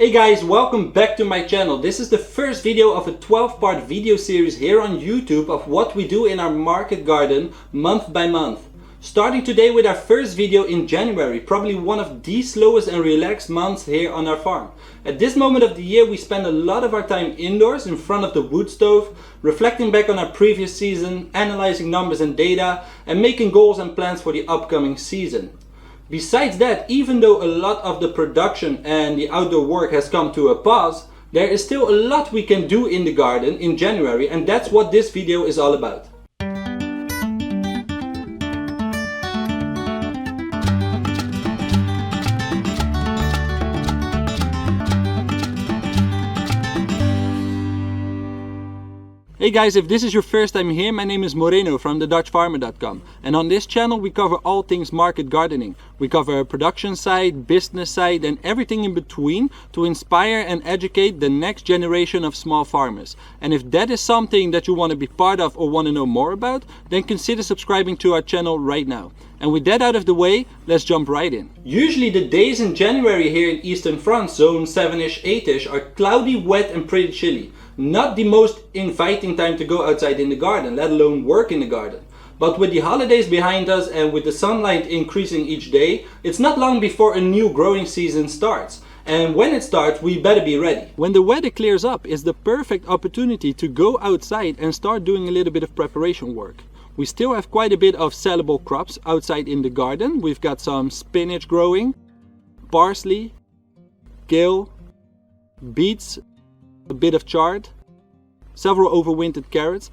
Hey guys, welcome back to my channel. This is the first video of a 12-part video series here on YouTube of what we do in our market garden month by month. Starting today with our first video in January, probably one of the slowest and relaxed months here on our farm. At this moment of the year we spend a lot of our time indoors in front of the wood stove, reflecting back on our previous season, analyzing numbers and data, and making goals and plans for the upcoming season. Besides that, even though a lot of the production and the outdoor work has come to a pause, there is still a lot we can do in the garden in January, and that's what this video is all about. Hey guys, if this is your first time here, my name is Moreno from thedutchfarmer.com, and on this channel we cover all things market gardening. We cover a production side, business side, and everything in between to inspire and educate the next generation of small farmers. And if that is something that you want to be part of or want to know more about, then consider subscribing to our channel right now. And with that out of the way, let's jump right in. Usually the days in January here in Eastern France, zone 7ish, 8ish, are cloudy, wet and pretty chilly. Not the most inviting time to go outside in the garden, let alone work in the garden. But with the holidays behind us and with the sunlight increasing each day, it's not long before a new growing season starts. And when it starts, we better be ready. When the weather clears up, it's the perfect opportunity to go outside and start doing a little bit of preparation work. We still have quite a bit of sellable crops outside in the garden. We've got some spinach growing, parsley, kale, beets, a bit of chard, several overwintered carrots,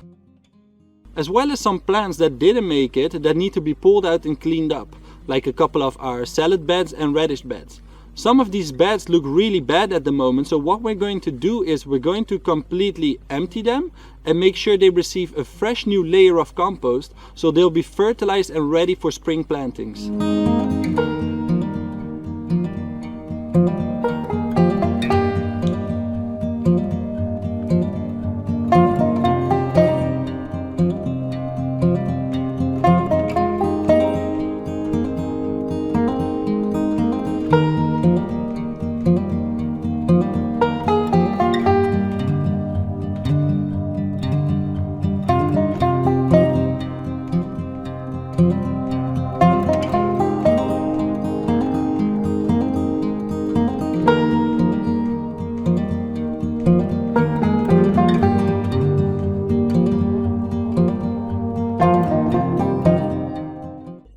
as well as some plants that didn't make it that need to be pulled out and cleaned up, like a couple of our salad beds and radish beds. Some of these beds look really bad at the moment, so what we're going to do is we're going to completely empty them and make sure they receive a fresh new layer of compost so they'll be fertilized and ready for spring plantings.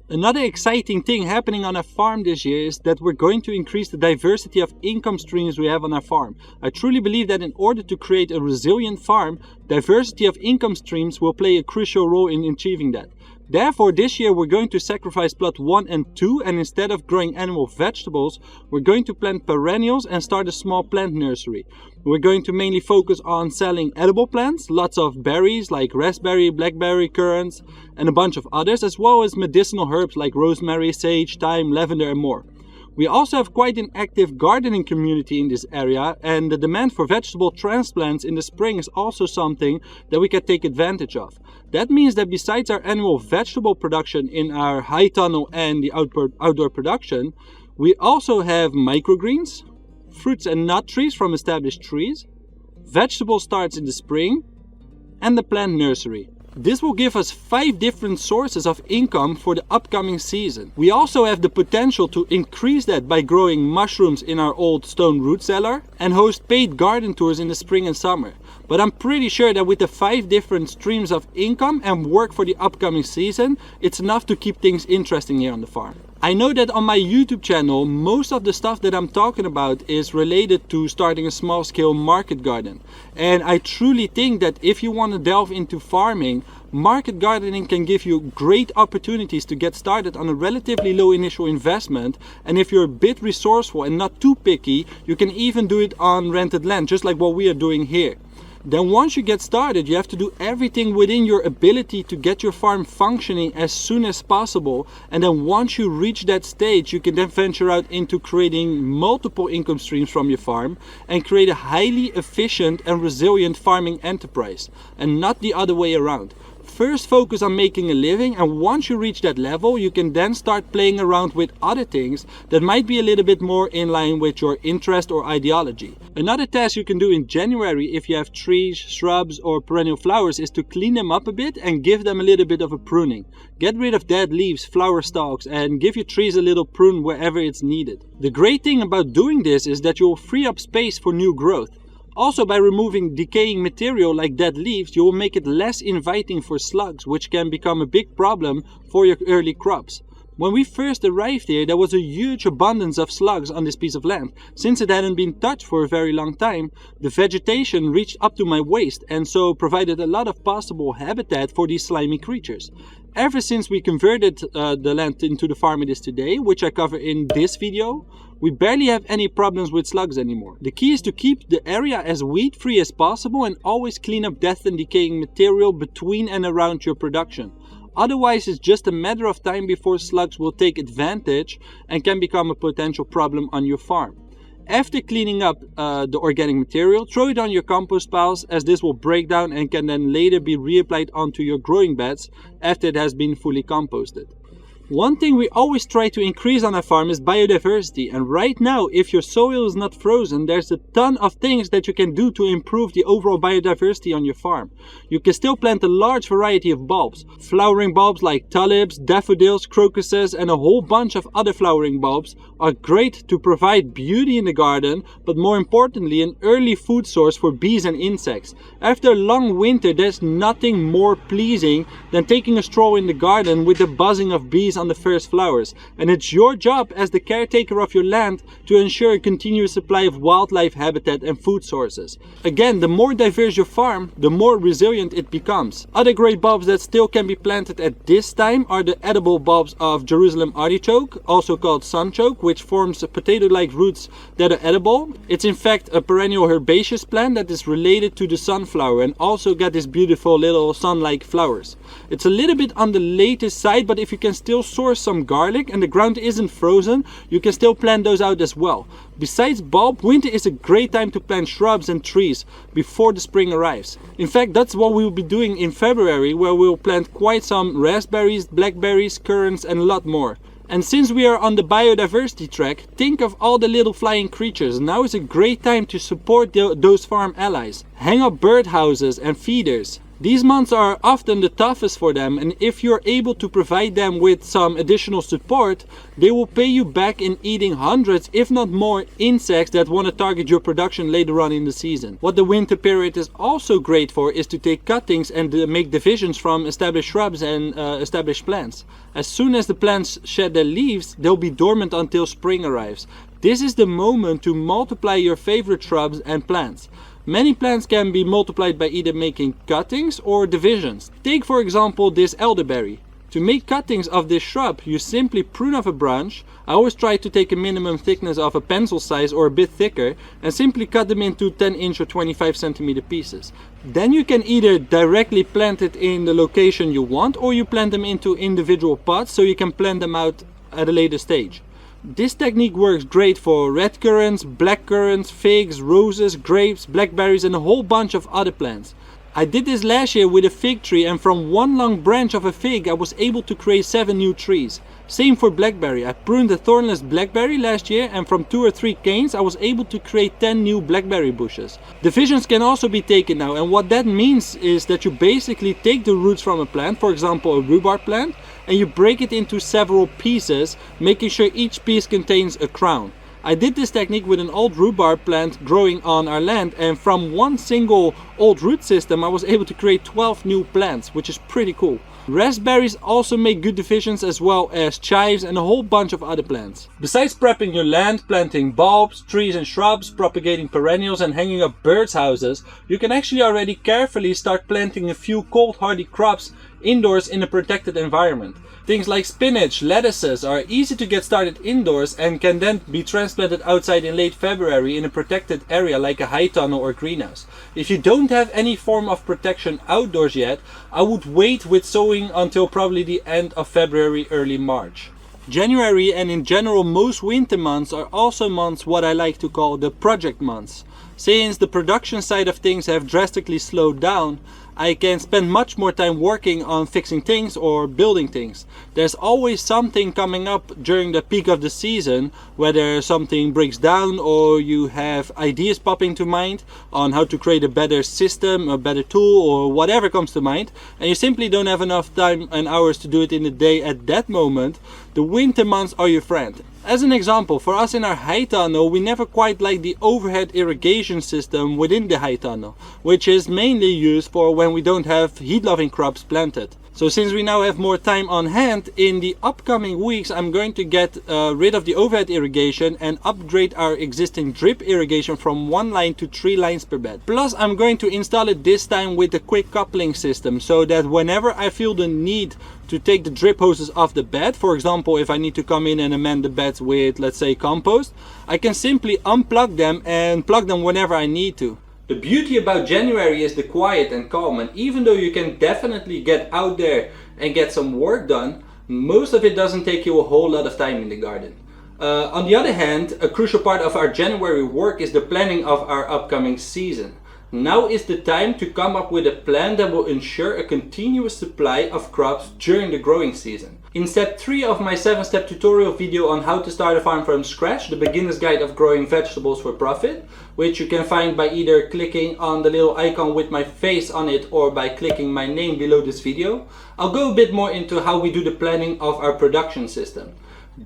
Another exciting thing happening on our farm this year is that we're going to increase the diversity of income streams we have on our farm. I truly believe that in order to create a resilient farm, diversity of income streams will play a crucial role in achieving that. Therefore, this year we're going to sacrifice plot 1 and 2, and instead of growing annual vegetables, we're going to plant perennials and start a small plant nursery. We're going to mainly focus on selling edible plants, lots of berries like raspberry, blackberry, currants, and a bunch of others, as well as medicinal herbs like rosemary, sage, thyme, lavender and more. We also have quite an active gardening community in this area, and the demand for vegetable transplants in the spring is also something that we can take advantage of. That means that besides our annual vegetable production in our high tunnel and the outdoor production, we also have microgreens, fruits and nut trees from established trees, vegetable starts in the spring, and the plant nursery. This will give us 5 different sources of income for the upcoming season. We also have the potential to increase that by growing mushrooms in our old stone root cellar and host paid garden tours in the spring and summer. But I'm pretty sure that with the 5 different streams of income and work for the upcoming season, it's enough to keep things interesting here on the farm. I know that on my YouTube channel, most of the stuff that I'm talking about is related to starting a small scale market garden. And I truly think that if you want to delve into farming, market gardening can give you great opportunities to get started on a relatively low initial investment. And if you're a bit resourceful and not too picky, you can even do it on rented land, just like what we are doing here. Then once you get started, you have to do everything within your ability to get your farm functioning as soon as possible. And then once you reach that stage, you can then venture out into creating multiple income streams from your farm and create a highly efficient and resilient farming enterprise, and not the other way around. First focus on making a living, and once you reach that level, you can then start playing around with other things that might be a little bit more in line with your interest or ideology. Another task you can do in January if you have trees, shrubs or perennial flowers is to clean them up a bit and give them a little bit of a pruning. Get rid of dead leaves, flower stalks, and give your trees a little prune wherever it's needed. The great thing about doing this is that you'll free up space for new growth. Also, by removing decaying material like dead leaves, you will make it less inviting for slugs, which can become a big problem for your early crops. When we first arrived here, there was a huge abundance of slugs on this piece of land. Since it hadn't been touched for a very long time, the vegetation reached up to my waist and so provided a lot of possible habitat for these slimy creatures. Ever since we converted the land into the farm it is today, which I cover in this video, we barely have any problems with slugs anymore. The key is to keep the area as weed free as possible and always clean up dead and decaying material between and around your production. Otherwise, it's just a matter of time before slugs will take advantage and can become a potential problem on your farm. After cleaning up the organic material, throw it on your compost piles, as this will break down and can then later be reapplied onto your growing beds after it has been fully composted. One thing we always try to increase on our farm is biodiversity, and right now, if your soil is not frozen, there's a ton of things that you can do to improve the overall biodiversity on your farm. You can still plant a large variety of bulbs. Flowering bulbs like tulips, daffodils, crocuses and a whole bunch of other flowering bulbs are great to provide beauty in the garden, but more importantly an early food source for bees and insects. After a long winter, there's nothing more pleasing than taking a stroll in the garden with the buzzing of bees on the first flowers, and it's your job as the caretaker of your land to ensure a continuous supply of wildlife habitat and food sources. Again, the more diverse your farm, the more resilient it becomes. Other great bulbs that still can be planted at this time are the edible bulbs of Jerusalem artichoke, also called sunchoke, which forms potato-like roots that are edible. It's in fact a perennial herbaceous plant that is related to the sunflower and also got these beautiful little sun-like flowers. It's a little bit on the later side, but if you can still source some garlic and the ground isn't frozen, you can still plant those out as well. Besides bulb, winter is a great time to plant shrubs and trees before the spring arrives. In fact, that's what we will be doing in February, where we'll plant quite some raspberries, blackberries, currants and a lot more. And since we are on the biodiversity track, think of all the little flying creatures. Now is a great time to support those farm allies. Hang up birdhouses and feeders. These months are often the toughest for them, and if you're able to provide them with some additional support, they will pay you back in eating hundreds, if not more, insects that want to target your production later on in the season. What the winter period is also great for is to take cuttings and make divisions from established shrubs and established plants. As soon as the plants shed their leaves, they'll be dormant until spring arrives. This is the moment to multiply your favorite shrubs and plants. Many plants can be multiplied by either making cuttings or divisions. Take for example this elderberry. To make cuttings of this shrub, you simply prune off a branch. I always try to take a minimum thickness of a pencil size or a bit thicker and simply cut them into 10-inch or 25-centimeter pieces. Then you can either directly plant it in the location you want, or you plant them into individual pots so you can plant them out at a later stage. This technique works great for red currants, black currants, figs, roses, grapes, blackberries and a whole bunch of other plants. I did this last year with a fig tree, and from one long branch of a fig I was able to create 7 new trees. Same for blackberry. I pruned a thornless blackberry last year, and from 2 or 3 canes I was able to create 10 new blackberry bushes. Divisions can also be taken now, and what that means is that you basically take the roots from a plant, for example a rhubarb plant, and you break it into several pieces, making sure each piece contains a crown. I did this technique with an old rhubarb plant growing on our land, and from one single old root system I was able to create 12 new plants, which is pretty cool. Raspberries also make good divisions, as well as chives and a whole bunch of other plants. Besides prepping your land, planting bulbs, trees and shrubs, propagating perennials and hanging up birds' houses, you can actually already carefully start planting a few cold hardy crops indoors in a protected environment. Things like spinach, lettuces are easy to get started indoors and can then be transplanted outside in late February in a protected area like a high tunnel or greenhouse. If you don't have any form of protection outdoors yet, I would wait with sowing until probably the end of February, early March. January and in general most winter months are also months what I like to call the project months. Since the production side of things have drastically slowed down, I can spend much more time working on fixing things or building things. There's always something coming up during the peak of the season, whether something breaks down or you have ideas popping to mind on how to create a better system, a better tool, or whatever comes to mind, and you simply don't have enough time and hours to do it in the day at that moment. The winter months are your friend. As an example, for us in our high tunnel, we never quite like the overhead irrigation system within the high tunnel, which is mainly used for when we don't have heat-loving crops planted. So since we now have more time on hand, in the upcoming weeks I'm going to get rid of the overhead irrigation and upgrade our existing drip irrigation from 1 line to 3 lines per bed. Plus I'm going to install it this time with a quick coupling system, so that whenever I feel the need to take the drip hoses off the bed, for example if I need to come in and amend the beds with, let's say, compost, I can simply unplug them and plug them whenever I need to. The beauty about January is the quiet and calm, and even though you can definitely get out there and get some work done, most of it doesn't take you a whole lot of time in the garden. On the other hand, a crucial part of our January work is the planning of our upcoming season. Now is the time to come up with a plan that will ensure a continuous supply of crops during the growing season. In step 3 of my 7-step tutorial video on how to start a farm from scratch, the beginner's guide of growing vegetables for profit, which you can find by either clicking on the little icon with my face on it or by clicking my name below this video, I'll go a bit more into how we do the planning of our production system.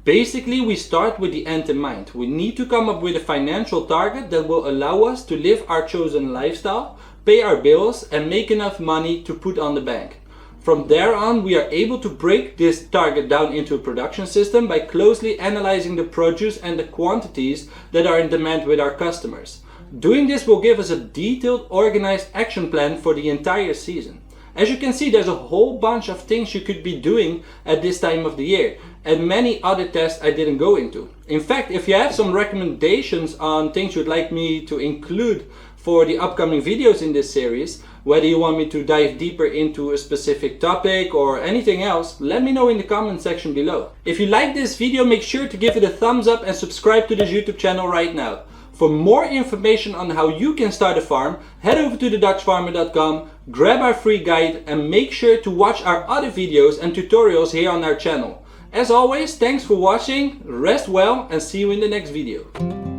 Basically, we start with the end in mind. We need to come up with a financial target that will allow us to live our chosen lifestyle, pay our bills, and make enough money to put on the bank. From there on, we are able to break this target down into a production system by closely analyzing the produce and the quantities that are in demand with our customers. Doing this will give us a detailed, organized action plan for the entire season. As you can see, there's a whole bunch of things you could be doing at this time of the year, and many other tests I didn't go into. In fact, if you have some recommendations on things you'd like me to include for the upcoming videos in this series, whether you want me to dive deeper into a specific topic or anything else, let me know in the comment section below. If you like this video, make sure to give it a thumbs up and subscribe to this YouTube channel right now. For more information on how you can start a farm, head over to thedutchfarmer.com, grab our free guide, and make sure to watch our other videos and tutorials here on our channel. As always, thanks for watching, rest well, and see you in the next video.